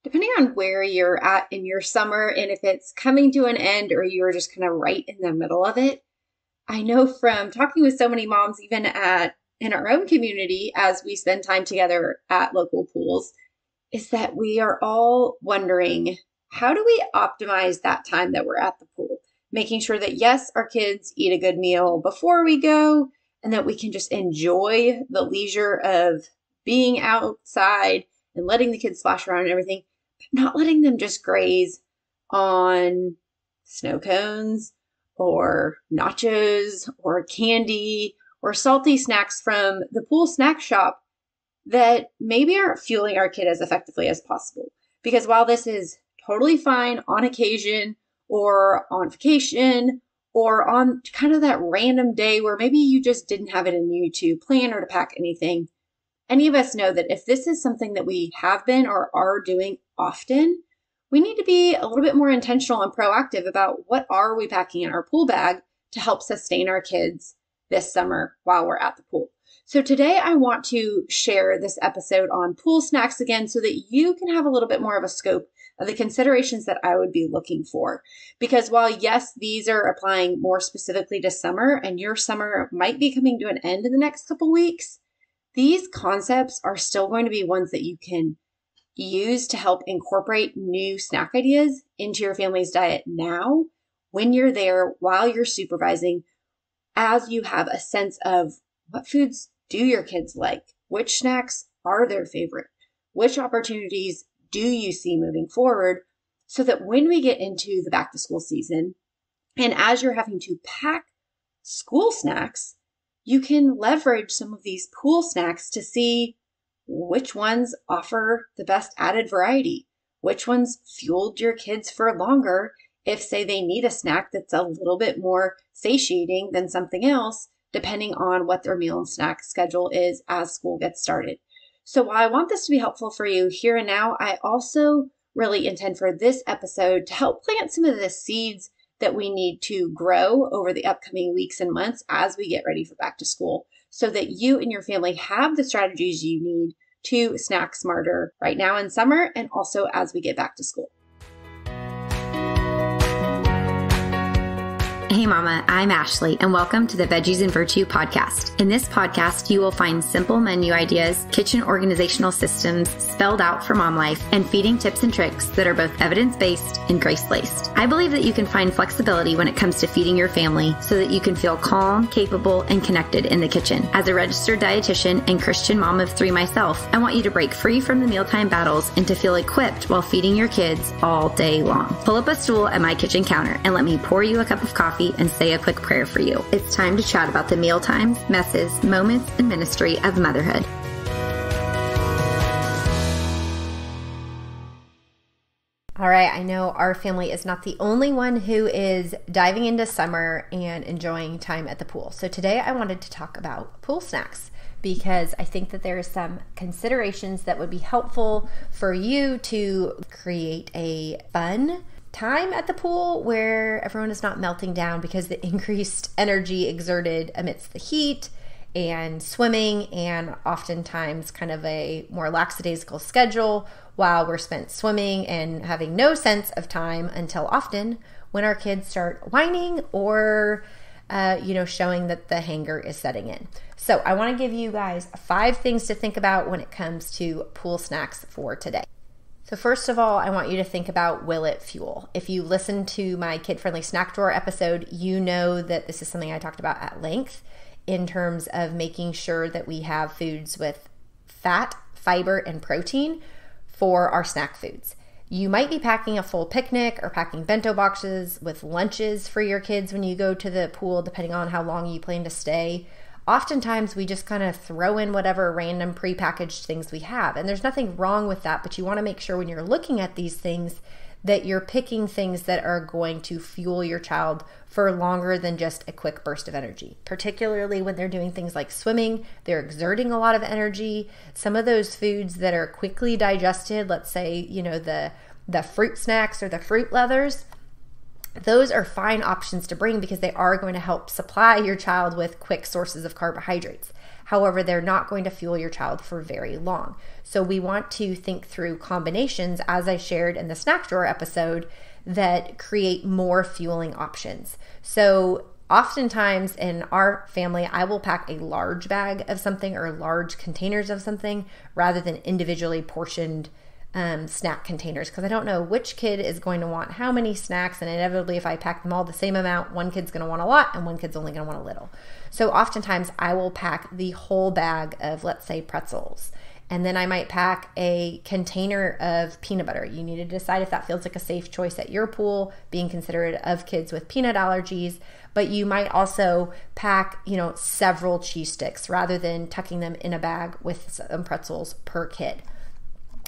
Depending on where you're at in your summer and if it's coming to an end or you're just kind of right in the middle of it, I know from talking with so many moms, even in our own community, as we spend time together at local pools, is that we are all wondering, how do we optimize that time that we're at the pool? Making sure that, yes, our kids eat a good meal before we go and that we can just enjoy the leisure of being outside and letting the kids splash around and everything, but not letting them just graze on snow cones or nachos or candy or salty snacks from the pool snack shop that maybe aren't fueling our kid as effectively as possible. Because while this is totally fine on occasion or on vacation or on kind of that random day where maybe you just didn't have it in you to plan or to pack anything, any of us know that if this is something that we have been or are doing often, we need to be a little bit more intentional and proactive about what are we packing in our pool bag to help sustain our kids this summer while we're at the pool. So today I want to share this episode on pool snacks again so that you can have a little bit more of a scope of the considerations that I would be looking for. Because while yes, these are applying more specifically to summer and your summer might be coming to an end in the next couple weeks, these concepts are still going to be ones that you can use to help incorporate new snack ideas into your family's diet now, when you're there, while you're supervising, as you have a sense of what foods do your kids like, which snacks are their favorite, which opportunities do you see moving forward, so that when we get into the back to school season, and as you're having to pack school snacks, you can leverage some of these pool snacks to see which ones offer the best added variety, which ones fueled your kids for longer if, say, they need a snack that's a little bit more satiating than something else, depending on what their meal and snack schedule is as school gets started. So while I want this to be helpful for you here and now, I also really intend for this episode to help plant some of the seeds that we need to grow over the upcoming weeks and months as we get ready for back to school, so that you and your family have the strategies you need to snack smarter right now in summer and also as we get back to school. Hey Mama, I'm Ashley, and welcome to the Veggies and Virtue podcast. In this podcast, you will find simple menu ideas, kitchen organizational systems spelled out for mom life, and feeding tips and tricks that are both evidence-based and grace-laced. I believe that you can find flexibility when it comes to feeding your family so that you can feel calm, capable, and connected in the kitchen. As a registered dietitian and Christian mom of 3 myself, I want you to break free from the mealtime battles and to feel equipped while feeding your kids all day long. Pull up a stool at my kitchen counter and let me pour you a cup of coffee and say a quick prayer for you. It's time to chat about the mealtimes, messes, moments, and ministry of motherhood. All right, I know our family is not the only one who is diving into summer and enjoying time at the pool. So today I wanted to talk about pool snacks, because I think that there are some considerations that would be helpful for you to create a fun time at the pool where everyone is not melting down because the increased energy exerted amidst the heat and swimming, and oftentimes kind of a more lackadaisical schedule while we're spent swimming and having no sense of time until often when our kids start whining or showing that the hanger is setting in. So I want to give you guys 5 things to think about when it comes to pool snacks for today. So first of all, I want you to think about, will it fuel? If you listen to my kid-friendly snack drawer episode, you know that this is something I talked about at length in terms of making sure that we have foods with fat, fiber, and protein for our snack foods. You might be packing a full picnic or packing bento boxes with lunches for your kids when you go to the pool, depending on how long you plan to stay. Oftentimes we just kind of throw in whatever random prepackaged things we have, and there's nothing wrong with that, but you want to make sure when you're looking at these things that you're picking things that are going to fuel your child for longer than just a quick burst of energy. Particularly when they're doing things like swimming, they're exerting a lot of energy. Some of those foods that are quickly digested, let's say, the fruit snacks or the fruit leathers, those are fine options to bring because they are going to help supply your child with quick sources of carbohydrates. However, they're not going to fuel your child for very long. So we want to think through combinations, as I shared in the snack drawer episode, that create more fueling options. So oftentimes in our family, I will pack a large bag of something or large containers of something rather than individually portioned snack containers, because I don't know which kid is going to want how many snacks, and inevitably if I pack them all the same amount, one kid's going to want a lot and one kid's only going to want a little. So oftentimes I will pack the whole bag of, let's say, pretzels, and then I might pack a container of peanut butter. You need to decide if that feels like a safe choice at your pool, being considerate of kids with peanut allergies. But you might also pack, several cheese sticks rather than tucking them in a bag with some pretzels per kid.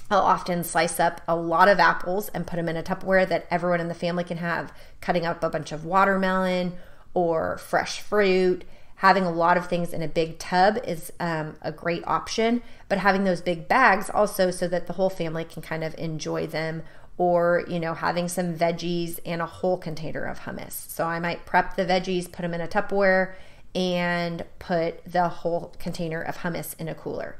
I'll often slice up a lot of apples and put them in a Tupperware that everyone in the family can have, cutting up a bunch of watermelon or fresh fruit. Having a lot of things in a big tub is a great option, but having those big bags also so that the whole family can kind of enjoy them, or, having some veggies and a whole container of hummus. So I might prep the veggies, put them in a Tupperware, and put the whole container of hummus in a cooler.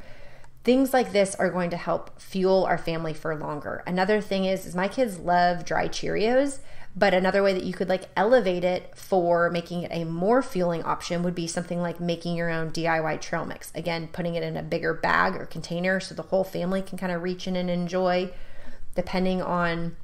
Things like this are going to help fuel our family for longer. Another thing is my kids love dry Cheerios, but another way that you could elevate it for making it a more fueling option would be something like making your own DIY trail mix. Again, putting it in a bigger bag or container so the whole family can kind of reach in and enjoy, depending on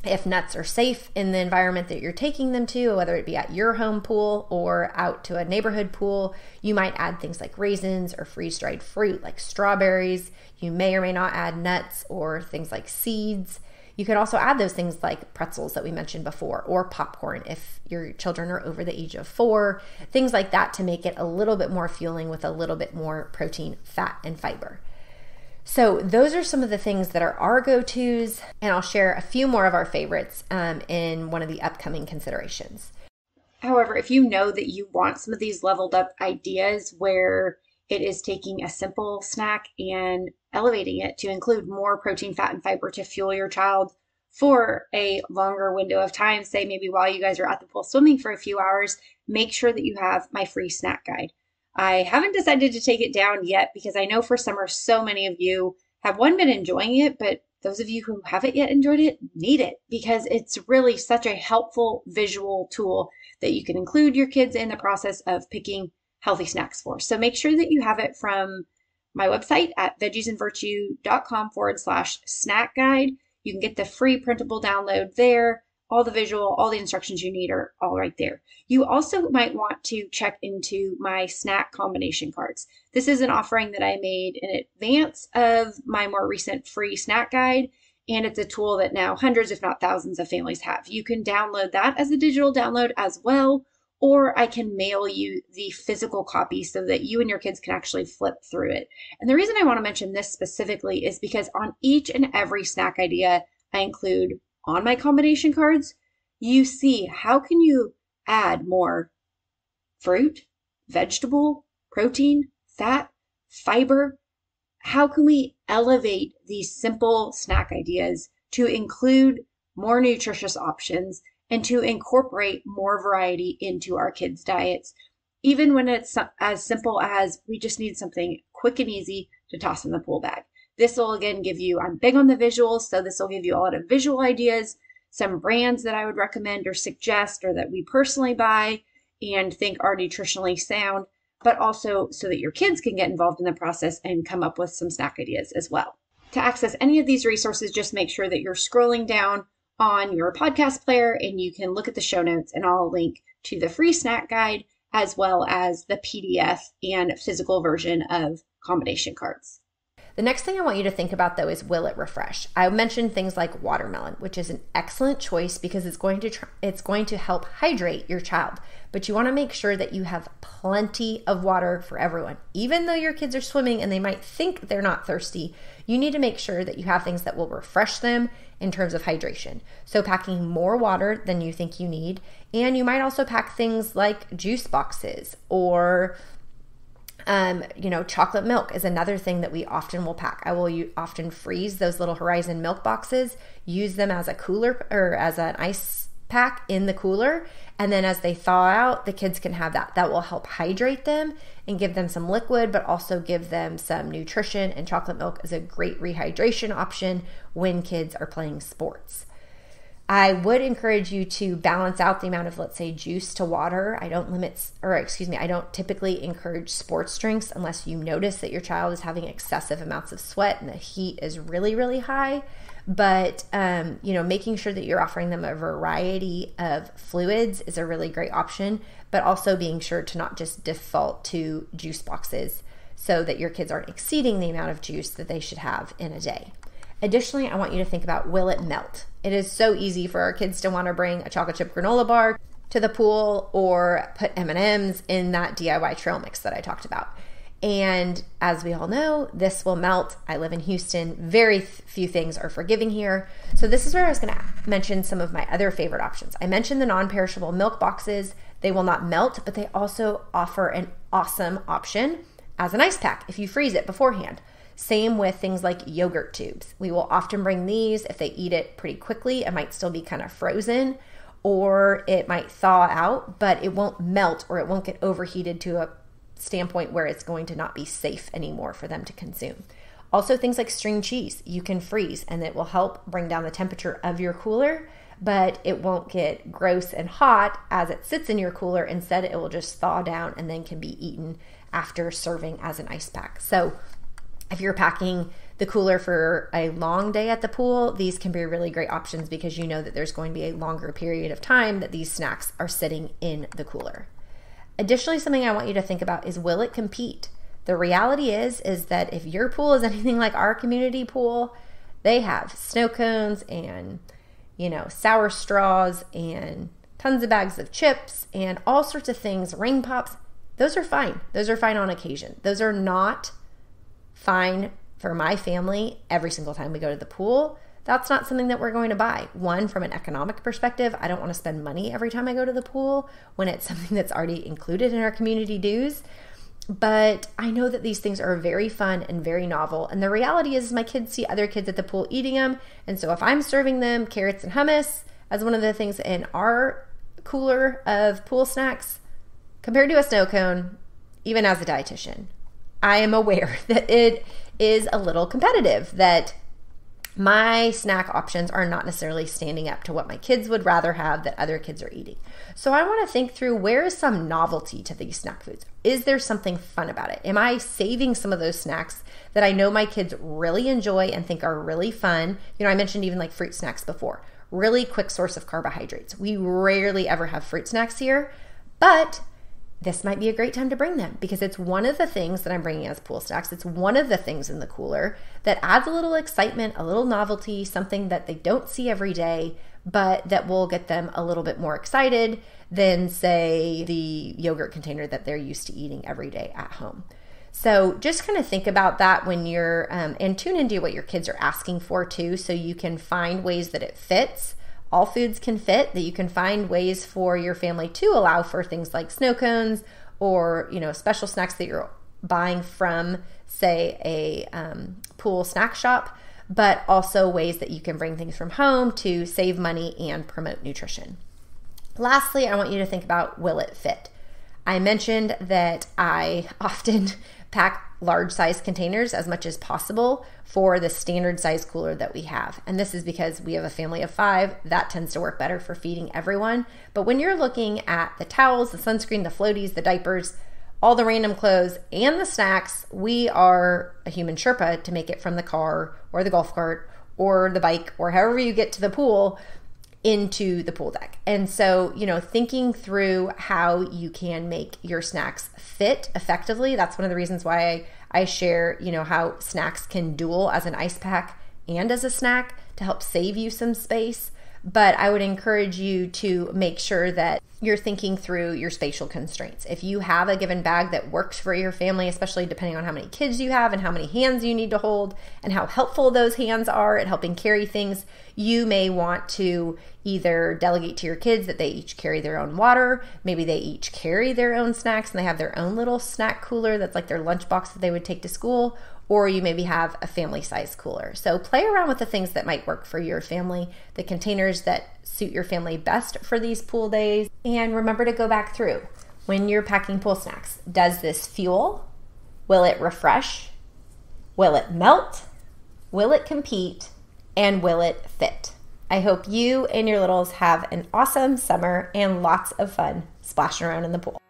if nuts are safe in the environment that you're taking them to, whether it be at your home pool or out to a neighborhood pool. You might add things like raisins or freeze-dried fruit like strawberries. You may or may not add nuts or things like seeds. You could also add those things like pretzels that we mentioned before, or popcorn if your children are over the age of 4, things like that to make it a little bit more fueling with a little bit more protein, fat, and fiber. So those are some of the things that are our go-tos, and I'll share a few more of our favorites in one of the upcoming considerations. However, if you know that you want some of these leveled up ideas where it is taking a simple snack and elevating it to include more protein, fat, and fiber to fuel your child for a longer window of time, say maybe while you guys are at the pool swimming for a few hours, make sure that you have my free snack guide. I haven't decided to take it down yet because I know for summer so many of you have been enjoying it, but those of you who haven't yet enjoyed it need it because it's really such a helpful visual tool that you can include your kids in the process of picking healthy snacks for. So make sure that you have it from my website at veggiesandvirtue.com/snack guide. You can get the free printable download there. All the visual, all the instructions you need are all right there. You also might want to check into my snack combination cards. This is an offering that I made in advance of my more recent free snack guide, and it's a tool that now hundreds, if not thousands, of families have. You can download that as a digital download as well, or I can mail you the physical copy so that you and your kids can actually flip through it. And the reason I want to mention this specifically is because on each and every snack idea I include on my combination cards, you see how can you add more fruit, vegetable, protein, fat, fiber. How can we elevate these simple snack ideas to include more nutritious options and to incorporate more variety into our kids' diets, even when it's as simple as we just need something quick and easy to toss in the pool bag. This will again give you, I'm big on the visuals, so this will give you a lot of visual ideas, some brands that I would recommend or suggest or that we personally buy and think are nutritionally sound, but also so that your kids can get involved in the process and come up with some snack ideas as well. To access any of these resources, just make sure that you're scrolling down on your podcast player and you can look at the show notes, and I'll link to the free snack guide as well as the PDF and physical version of combination cards. The next thing I want you to think about, though, is will it refresh? I mentioned things like watermelon, which is an excellent choice because it's going to help hydrate your child. But you want to make sure that you have plenty of water for everyone. Even though your kids are swimming and they might think they're not thirsty, you need to make sure that you have things that will refresh them in terms of hydration. So packing more water than you think you need. And you might also pack things like juice boxes or chocolate milk is another thing that we often will pack. I will often freeze those little Horizon milk boxes, use them as a cooler or as an ice pack in the cooler. And then as they thaw out, the kids can have that. That will help hydrate them and give them some liquid, but also give them some nutrition. And chocolate milk is a great rehydration option when kids are playing sports. I would encourage you to balance out the amount of, let's say, juice to water. I don't typically encourage sports drinks unless you notice that your child is having excessive amounts of sweat and the heat is really, really high. But, making sure that you're offering them a variety of fluids is a really great option, but also being sure to not just default to juice boxes so that your kids aren't exceeding the amount of juice that they should have in a day. Additionally, I want you to think about, will it melt? It is so easy for our kids to want to bring a chocolate chip granola bar to the pool or put M&Ms in that DIY trail mix that I talked about. And as we all know, this will melt. I live in Houston. Very few things are forgiving here. So this is where I was going to mention some of my other favorite options. I mentioned the non-perishable milk boxes. They will not melt, but they also offer an awesome option as an ice pack if you freeze it beforehand. Same with things like yogurt tubes. We will often bring these. If they eat it pretty quickly, it might still be kind of frozen, or it might thaw out, but it won't melt or it won't get overheated to a standpoint where it's going to not be safe anymore for them to consume. Also, things like string cheese you can freeze, and it will help bring down the temperature of your cooler, but it won't get gross and hot as it sits in your cooler. Instead, it will just thaw down and then can be eaten after serving as an ice pack. So if you're packing the cooler for a long day at the pool, these can be really great options because you know that there's going to be a longer period of time that these snacks are sitting in the cooler. Additionally, something I want you to think about is, will it compete? The reality is that if your pool is anything like our community pool, they have snow cones and, sour straws and tons of bags of chips and all sorts of things, ring pops. Those are fine. Those are fine on occasion. Those are not fine for my family every single time we go to the pool. That's not something that we're going to buy. One, from an economic perspective, I don't want to spend money every time I go to the pool when it's something that's already included in our community dues. But I know that these things are very fun and very novel. And the reality is my kids see other kids at the pool eating them. And so if I'm serving them carrots and hummus as one of the things in our cooler of pool snacks, compared to a snow cone, even as a dietitian, I am aware that it is a little competitive, that my snack options are not necessarily standing up to what my kids would rather have that other kids are eating. So I want to think through, where is some novelty to these snack foods? Is there something fun about it? Am I saving some of those snacks that I know my kids really enjoy and think are really fun? I mentioned even like fruit snacks before. Really quick source of carbohydrates. We rarely ever have fruit snacks here, but this might be a great time to bring them because it's one of the things that I'm bringing as pool snacks. It's one of the things in the cooler that adds a little excitement, a little novelty, something that they don't see every day, but that will get them a little bit more excited than, say, the yogurt container that they're used to eating every day at home. So just kind of think about that when you're, and tune into what your kids are asking for too, so you can find ways that it fits. All foods can fit, that you can find ways for your family to allow for things like snow cones or, special snacks that you're buying from, say, a pool snack shop, but also ways that you can bring things from home to save money and promote nutrition. Lastly, I want you to think about, will it fit? I mentioned that I often pack large size containers as much as possible for the standard size cooler that we have. And this is because we have a family of 5. That tends to work better for feeding everyone. But when you're looking at the towels, the sunscreen, the floaties, the diapers, all the random clothes, and the snacks, we are a human Sherpa to make it from the car or the golf cart or the bike or however you get to the pool into the pool deck. And so, thinking through how you can make your snacks fit effectively. That's one of the reasons why I share, how snacks can dual as an ice pack and as a snack to help save you some space. But I would encourage you to make sure that you're thinking through your spatial constraints. If you have a given bag that works for your family, especially depending on how many kids you have and how many hands you need to hold and how helpful those hands are at helping carry things, you may want to either delegate to your kids that they each carry their own water. Maybe they each carry their own snacks and they have their own little snack cooler that's like their lunchbox that they would take to school. or you maybe have a family size cooler. So play around with the things that might work for your family, the containers that suit your family best for these pool days. And remember to go back through when you're packing pool snacks. Does this fuel? Will it refresh? Will it melt? Will it compete? And will it fit? I hope you and your littles have an awesome summer and lots of fun splashing around in the pool.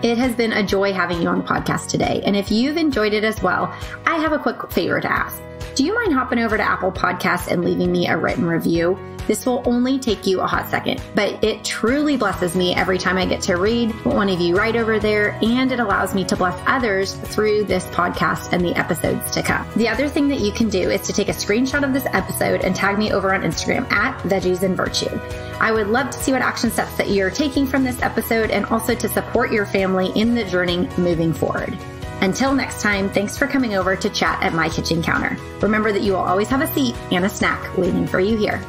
It has been a joy having you on the podcast today. And if you've enjoyed it as well, I have a quick favor to ask. Do you mind hopping over to Apple Podcasts and leaving me a written review? This will only take you a hot second, but it truly blesses me every time I get to read what one of you write over there, and it allows me to bless others through this podcast and the episodes to come. The other thing that you can do is to take a screenshot of this episode and tag me over on Instagram at Veggies and Virtue. I would love to see what action steps that you're taking from this episode, and also to support your family in the journey moving forward. Until next time, thanks for coming over to chat at my kitchen counter. Remember that you will always have a seat and a snack waiting for you here.